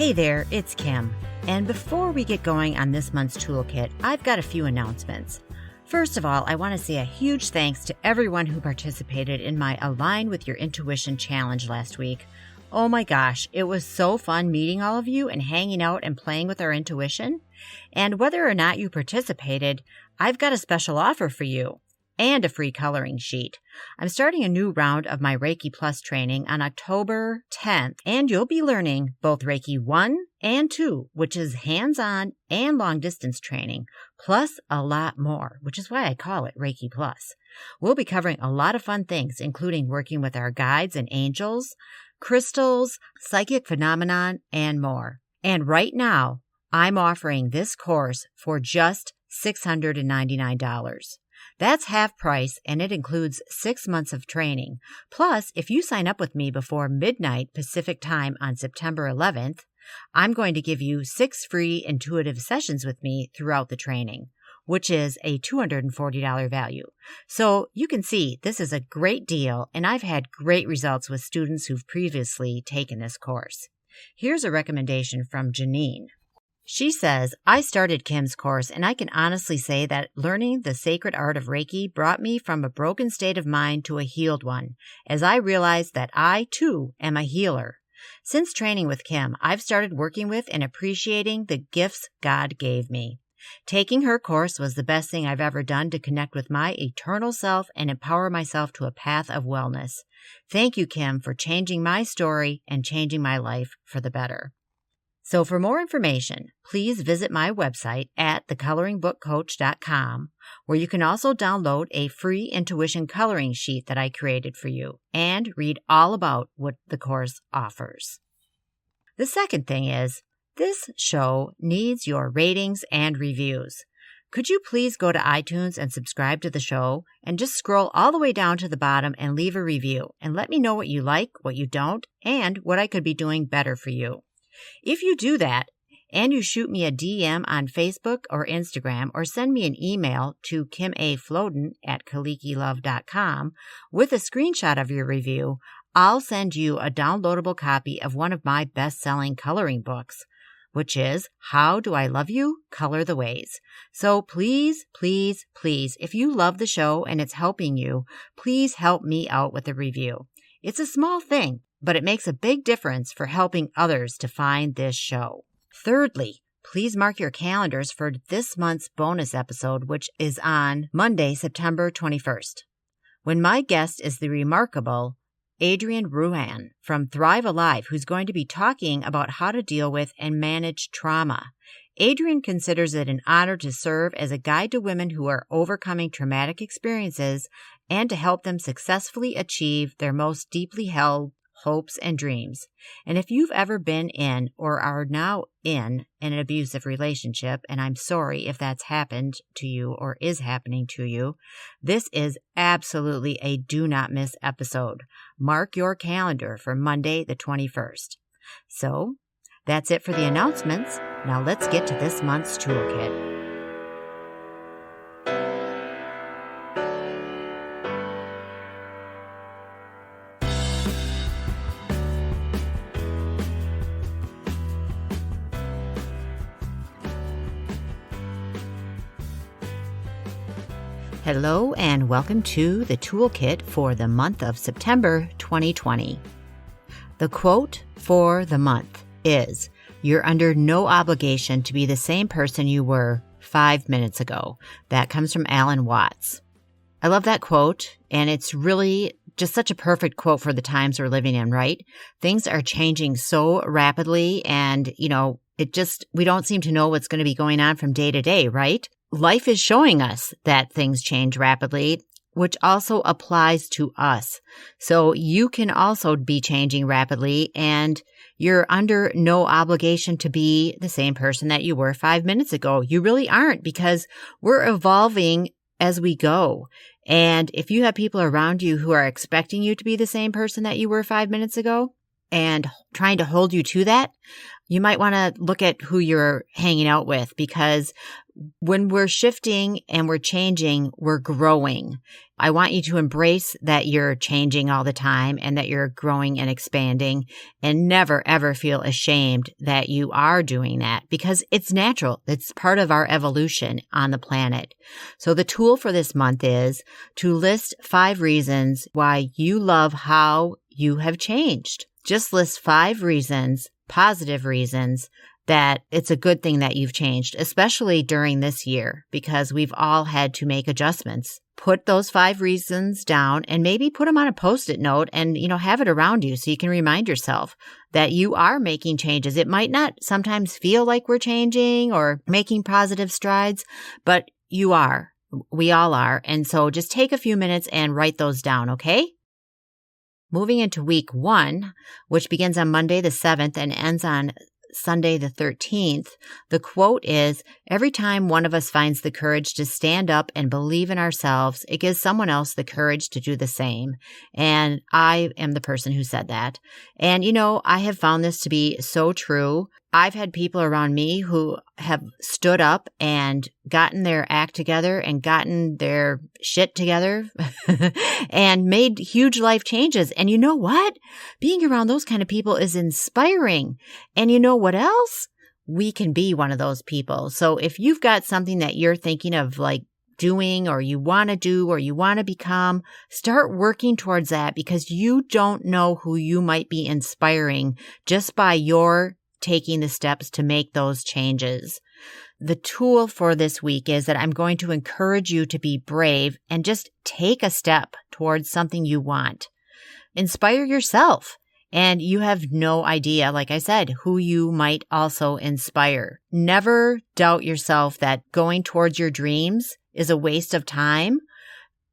Hey there, it's Kim. And before we get going on this month's toolkit, I've got a few announcements. First of all, I want to say a huge thanks to everyone who participated in my Align with Your Intuition challenge last week. Oh my gosh, it was so fun meeting all of you and hanging out and playing with our intuition. And whether or not you participated, I've got a special offer for you and a free coloring sheet. I'm starting a new round of my Reiki Plus training on October 10th, and you'll be learning both Reiki 1 and 2, which is hands-on and long-distance training, plus a lot more, which is why I call it Reiki Plus. We'll be covering a lot of fun things, including working with our guides and angels, crystals, psychic phenomenon, and more. And right now, I'm offering this course for just $699. That's half price, and it includes 6 months of training. Plus, if you sign up with me before midnight Pacific time on September 11th, I'm going to give you 6 free intuitive sessions with me throughout the training, which is a $240 value. So you can see this is a great deal, and I've had great results with students who've previously taken this course. Here's a recommendation from Janine. She says, I started Kim's course, and I can honestly say that learning the sacred art of Reiki brought me from a broken state of mind to a healed one, as I realized that I, too, am a healer. Since training with Kim, I've started working with and appreciating the gifts God gave me. Taking her course was the best thing I've ever done to connect with my eternal self and empower myself to a path of wellness. Thank you, Kim, for changing my story and changing my life for the better. So for more information, please visit my website at thecoloringbookcoach.com, where you can also download a free intuition coloring sheet that I created for you and read all about what the course offers. The second thing is, this show needs your ratings and reviews. Could you please go to iTunes and subscribe to the show and just scroll all the way down to the bottom and leave a review and let me know what you like, what you don't, and what I could be doing better for you. If you do that, and you shoot me a DM on Facebook or Instagram, or send me an email to kimaflodin@kalikilove.com with a screenshot of your review, I'll send you a downloadable copy of one of my best-selling coloring books, which is How Do I Love You? Color the Ways. So please, please, please, if you love the show and it's helping you, please help me out with a review. It's a small thing, but it makes a big difference for helping others to find this show. Thirdly, please mark your calendars for this month's bonus episode, which is on Monday, September 21st, when my guest is the remarkable Adrienne Ruhan from Thrive Alive, who's going to be talking about how to deal with and manage trauma. Adrienne considers it an honor to serve as a guide to women who are overcoming traumatic experiences and to help them successfully achieve their most deeply held hopes and dreams. And if you've ever been in or are now in an abusive relationship, and I'm sorry if that's happened to you or is happening to you, this is absolutely a do not miss episode. Mark your calendar for Monday the 21st. So that's it for the announcements. Now let's get to this month's toolkit. Hello and welcome to the toolkit for the month of September 2020. The quote for the month is, "You're under no obligation to be the same person you were 5 minutes ago." That comes from Alan Watts. I love that quote, and it's really just such a perfect quote for the times we're living in, right? Things are changing so rapidly, and, we don't seem to know what's going to be going on from day to day, right? Life is showing us that things change rapidly, which also applies to us. So you can also be changing rapidly, and you're under no obligation to be the same person that you were 5 minutes ago. You really aren't, because we're evolving as we go. And if you have people around you who are expecting you to be the same person that you were 5 minutes ago, and trying to hold you to that, you might want to look at who you're hanging out with, because when we're shifting and we're changing, we're growing. I want you to embrace that you're changing all the time and that you're growing and expanding, and never, ever feel ashamed that you are doing that, because it's natural. It's part of our evolution on the planet. So the tool for this month is to list 5 reasons why you love how you have changed. Just list 5 reasons, positive reasons, that it's a good thing that you've changed, especially during this year, because we've all had to make adjustments. Put those 5 reasons down and maybe put them on a Post-it note and, have it around you so you can remind yourself that you are making changes. It might not sometimes feel like we're changing or making positive strides, but you are. We all are. And so just take a few minutes and write those down, okay? Moving into week 1, which begins on Monday the 7th and ends on Sunday the 13th, the quote is, "Every time one of us finds the courage to stand up and believe in ourselves, it gives someone else the courage to do the same." And I am the person who said that. And, I have found this to be so true. I've had people around me who have stood up and gotten their act together and gotten their shit together and made huge life changes. And you know what? Being around those kind of people is inspiring. And you know what else? We can be one of those people. So if you've got something that you're thinking of like doing, or you want to do, or you want to become, start working towards that, because you don't know who you might be inspiring just by your taking the steps to make those changes. The tool for this week is that I'm going to encourage you to be brave and just take a step towards something you want. Inspire yourself. And you have no idea, like I said, who you might also inspire. Never doubt yourself that going towards your dreams is a waste of time,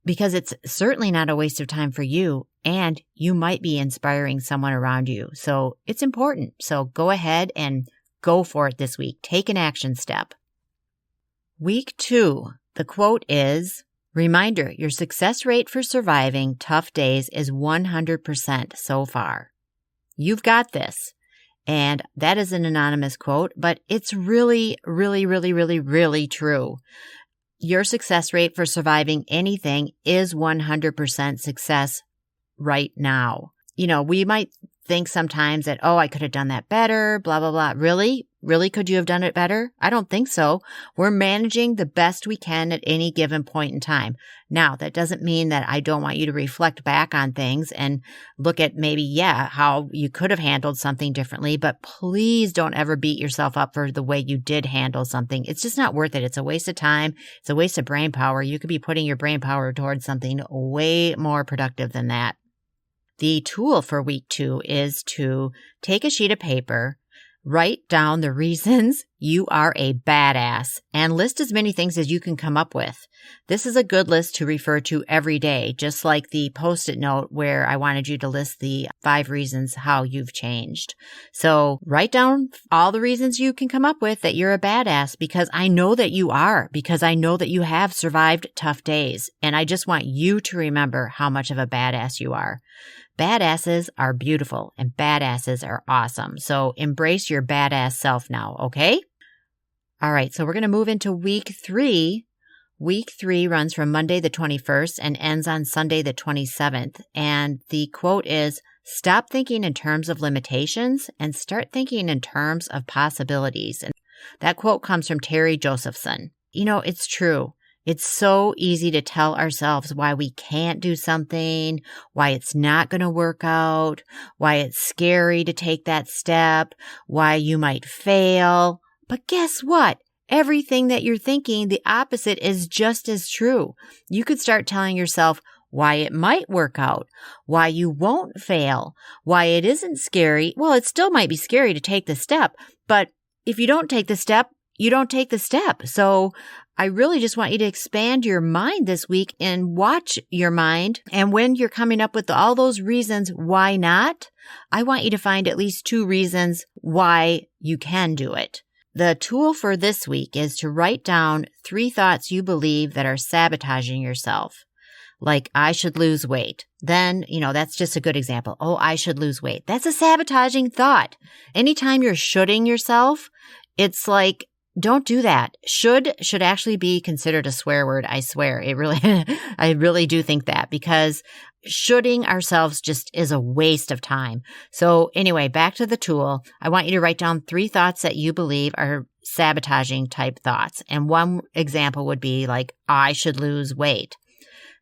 because it's certainly not a waste of time for you, and you might be inspiring someone around you. So it's important. So go ahead and go for it this week. Take an action step. Week 2, the quote is, "Reminder, your success rate for surviving tough days is 100% so far. You've got this." And that is an anonymous quote, but it's really, really, really, really, really true. Your success rate for surviving anything is 100% success right now. We might think sometimes that, I could have done that better, blah, blah, blah. Really? Really, could you have done it better? I don't think so. We're managing the best we can at any given point in time. Now, that doesn't mean that I don't want you to reflect back on things and look at maybe, how you could have handled something differently, but please don't ever beat yourself up for the way you did handle something. It's just not worth it. It's a waste of time. It's a waste of brain power. You could be putting your brain power towards something way more productive than that. The tool for week 2 is to take a sheet of paper, write down the reasons you are a badass, and list as many things as you can come up with. This is a good list to refer to every day, just like the Post-it note where I wanted you to list the 5 reasons how you've changed. So write down all the reasons you can come up with that you're a badass, because I know that you are, because I know that you have survived tough days. And I just want you to remember how much of a badass you are. Badasses are beautiful and badasses are awesome. So embrace your badass self now, okay? All right, so we're going to move into week 3. Week 3 runs from Monday the 21st and ends on Sunday the 27th. And the quote is, "Stop thinking in terms of limitations and start thinking in terms of possibilities." And that quote comes from Terry Josephson. It's true. It's so easy to tell ourselves why we can't do something, why it's not going to work out, why it's scary to take that step, why you might fail. But guess what? Everything that you're thinking, the opposite is just as true. You could start telling yourself why it might work out, why you won't fail, why it isn't scary. Well, it still might be scary to take the step, but if you don't take the step, you don't take the step. So I really just want you to expand your mind this week and watch your mind. And when you're coming up with all those reasons why not, I want you to find at least 2 reasons why you can do it. The tool for this week is to write down 3 thoughts you believe that are sabotaging yourself. like I should lose weight, then, that's just a good example. Oh, I should lose weight. That's a sabotaging thought. Anytime you're shoulding yourself, it's like, don't do that. Should actually be considered a swear word. I swear. I really do think that, because shoulding ourselves just is a waste of time. So anyway, back to the tool. I want you to write down 3 thoughts that you believe are sabotaging type thoughts. And one example would be like, I should lose weight.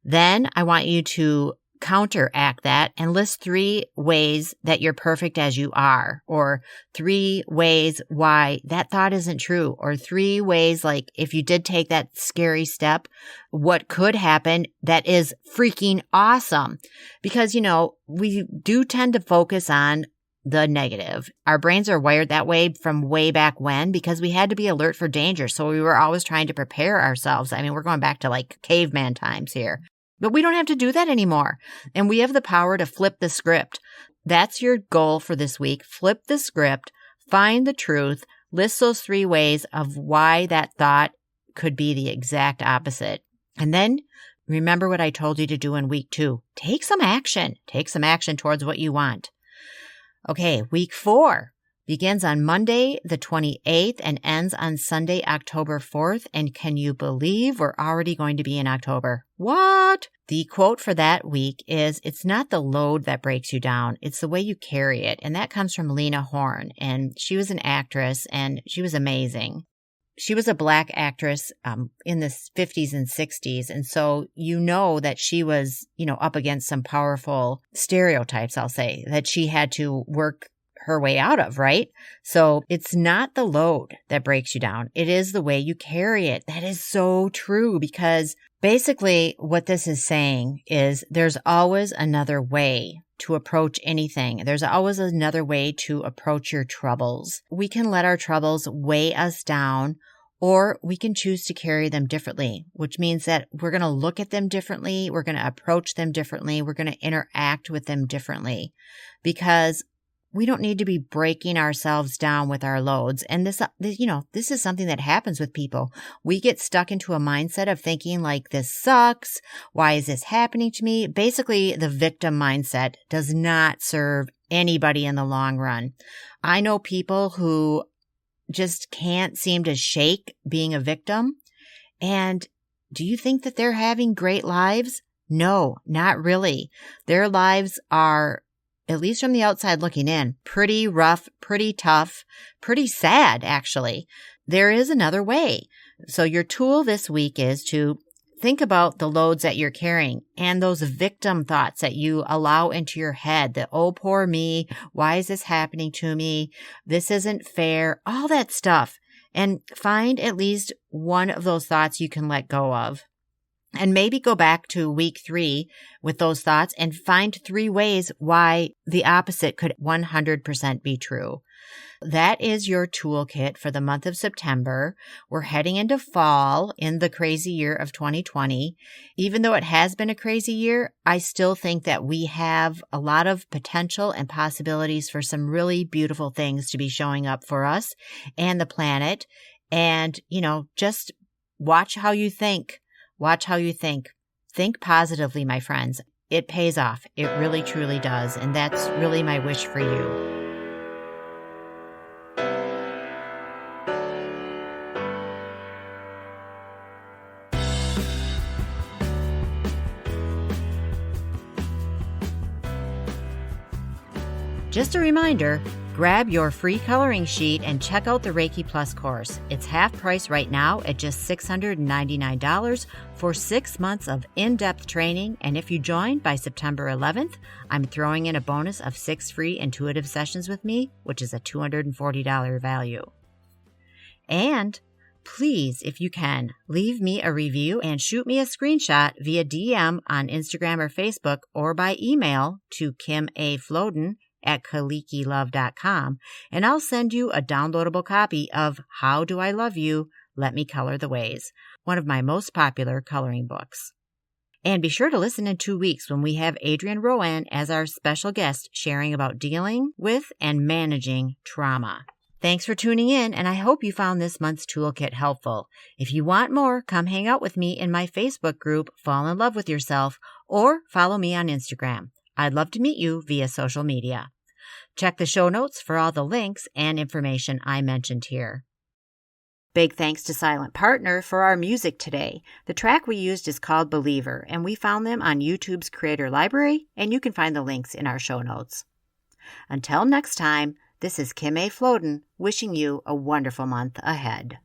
Then I want you to counteract that and list 3 ways that you're perfect as you are, or 3 ways why that thought isn't true, or 3 ways like if you did take that scary step, what could happen that is freaking awesome. Because, we do tend to focus on the negative. Our brains are wired that way from way back when, because we had to be alert for danger. So we were always trying to prepare ourselves. I mean, we're going back to like caveman times here. But we don't have to do that anymore. And we have the power to flip the script. That's your goal for this week. Flip the script, find the truth, list those 3 ways of why that thought could be the exact opposite. And then remember what I told you to do in week 2. Take some action. Take some action towards what you want. Okay, week 4 begins on Monday, the 28th, and ends on Sunday, October 4th. And can you believe we're already going to be in October? What? The quote for that week is, it's not the load that breaks you down, it's the way you carry it. And that comes from Lena Horne. And she was an actress, and she was amazing. She was a Black actress in the 50s and 60s. And so that she was, up against some powerful stereotypes, I'll say, that she had to work her way out of, right? So it's not the load that breaks you down. It is the way you carry it. That is so true, because basically what this is saying is there's always another way to approach anything. There's always another way to approach your troubles. We can let our troubles weigh us down, or we can choose to carry them differently, which means that we're going to look at them differently. We're going to approach them differently. We're going to interact with them differently, because we don't need to be breaking ourselves down with our loads. And this is something that happens with people. We get stuck into a mindset of thinking like, this sucks. Why is this happening to me? Basically, the victim mindset does not serve anybody in the long run. I know people who just can't seem to shake being a victim. And do you think that they're having great lives? No, not really. Their lives are, at least from the outside looking in, pretty rough, pretty tough, pretty sad, actually. There is another way. So your tool this week is to think about the loads that you're carrying and those victim thoughts that you allow into your head, that, oh, poor me, why is this happening to me? This isn't fair, all that stuff. And find at least one of those thoughts you can let go of. And maybe go back to week 3 with those thoughts and find 3 ways why the opposite could 100% be true. That is your toolkit for the month of September. We're heading into fall in the crazy year of 2020. Even though it has been a crazy year, I still think that we have a lot of potential and possibilities for some really beautiful things to be showing up for us and the planet. And, just watch how you think. Watch how you think. Think positively, my friends. It pays off. It really, truly does. And that's really my wish for you. Just a reminder, grab your free coloring sheet and check out the Reiki Plus course. It's half price right now at just $699 for 6 months of in-depth training. And if you join by September 11th, I'm throwing in a bonus of 6 free intuitive sessions with me, which is a $240 value. And please, if you can, leave me a review and shoot me a screenshot via DM on Instagram or Facebook, or by email to kimaflodin@kalikilove.com, and I'll send you a downloadable copy of How Do I Love You? Let Me Color the Ways, one of my most popular coloring books. And be sure to listen in 2 weeks when we have Adrienne Rowan as our special guest, sharing about dealing with and managing trauma. Thanks for tuning in, and I hope you found this month's toolkit helpful. If you want more, come hang out with me in my Facebook group, Fall in Love with Yourself, or follow me on Instagram. I'd love to meet you via social media. Check the show notes for all the links and information I mentioned here. Big thanks to Silent Partner for our music today. The track we used is called Believer, and we found them on YouTube's Creator Library, and you can find the links in our show notes. Until next time, this is Kim A. Flodin wishing you a wonderful month ahead.